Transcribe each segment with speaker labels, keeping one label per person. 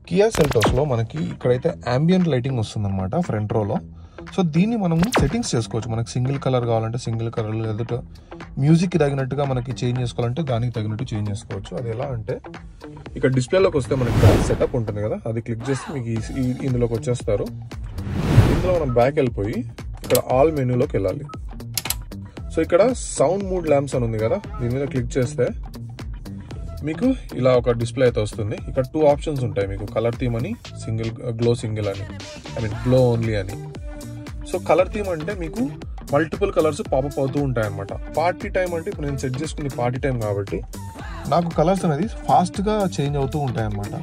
Speaker 1: Kia సెల్టోస్లో మనకి ఇక్కడైతే ambient lighting వస్తుందన్నమాట ఫ్రంట్ రోలో. సో దీన్ని మనము సెట్టింగ్స్ చేసుకోవచ్చు. మనకి సింగిల్ కలర్ కావాలంటే సింగిల్ కలర్, లేదంటే మ్యూజిక్కి తగినట్టుగా మనకి చేంజ్ చేసుకోవాలంటే దానికి తగినట్టు చేంజ్ చేసుకోవచ్చు. అది ఎలా అంటే ఇక్కడ డిస్ప్లేలోకి వస్తే మనకి సెటప్ ఉంటుంది కదా, అది క్లిక్ చేస్తే మీకు ఇందులోకి వచ్చేస్తారు. ఇందులో మనం బ్యాక్ వెళ్ళిపోయి ఇక్కడ ఆల్ మెనూలోకి వెళ్ళాలి. సో ఇక్కడ సౌండ్ మూడ్ ల్యాంప్స్ అని ఉంది కదా, దీని మీద క్లిక్ చేస్తే మీకు ఇలా ఒక డిస్ప్లే అయితే వస్తుంది. ఇక్కడ 2 ఆప్షన్స్ ఉంటాయి మీకు, కలర్ థీమ్ అని, గ్లో సింగిల్ అని, గ్లో ఓన్లీ అని. సో కలర్ థీమ్ అంటే మీకు మల్టిపుల్ కలర్స్ పాపప్ అవుతూ ఉంటాయి అనమాట. పార్టీ టైం అంటే ఇప్పుడు నేను సెట్ చేసుకునే పార్టీ టైం కాబట్టి నాకు కలర్స్ అనేది ఫాస్ట్గా చేంజ్ అవుతూ ఉంటాయి అన్నమాట.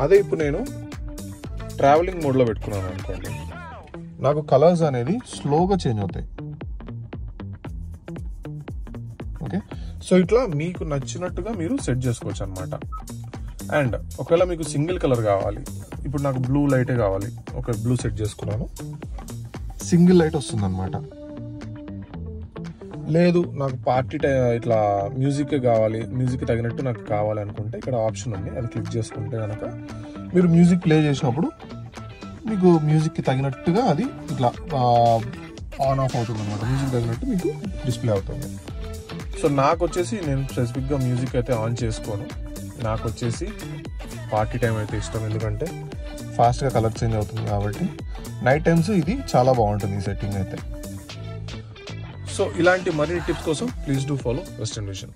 Speaker 1: అదే ఇప్పుడు నేను ట్రావెలింగ్ మోడ్లో పెట్టుకున్నాను అనుకోండి, నాకు కలర్స్ అనేది స్లోగా చేంజ్ అవుతాయి. ఓకే, సో ఇట్లా మీకు నచ్చినట్టుగా మీరు సెట్ చేసుకోవచ్చు అనమాట. అండ్ ఒకవేళ మీకు సింగిల్ కలర్ కావాలి, ఇప్పుడు నాకు బ్లూ లైటే కావాలి, ఒక బ్లూ సెట్ చేసుకున్నాను, సింగిల్ లైట్ వస్తుంది అనమాట. లేదు నాకు పార్టీ ఇట్లా మ్యూజిక్ కావాలి, మ్యూజిక్ తగినట్టు నాకు కావాలి అనుకుంటే ఇక్కడ ఆప్షన్ ఉంది, అది క్లిక్ చేసుకుంటే కనుక మీరు మ్యూజిక్ ప్లే చేసినప్పుడు మీకు మ్యూజిక్కి తగినట్టుగా అది ఇట్లా ఆన్ ఆఫ్ అవుతుంది అనమాట. మ్యూజిక్ తగినట్టు మీకు డిస్ప్లే అవుతుంది. సో నాకు వచ్చేసి నేను స్పెసిఫిక్గా మ్యూజిక్ అయితే ఆన్ చేసుకోను, నాకు వచ్చేసి పార్టీ టైం అయితే ఇష్టం, ఎందుకంటే ఫాస్ట్గా కలర్ చేంజ్ అవుతుంది కాబట్టి. నైట్ టైమ్స్ ఇది చాలా బాగుంటుంది ఈ సెట్టింగ్ అయితే. సో ఇలాంటి మరిన్ని టిప్స్ కోసం please do follow western vision.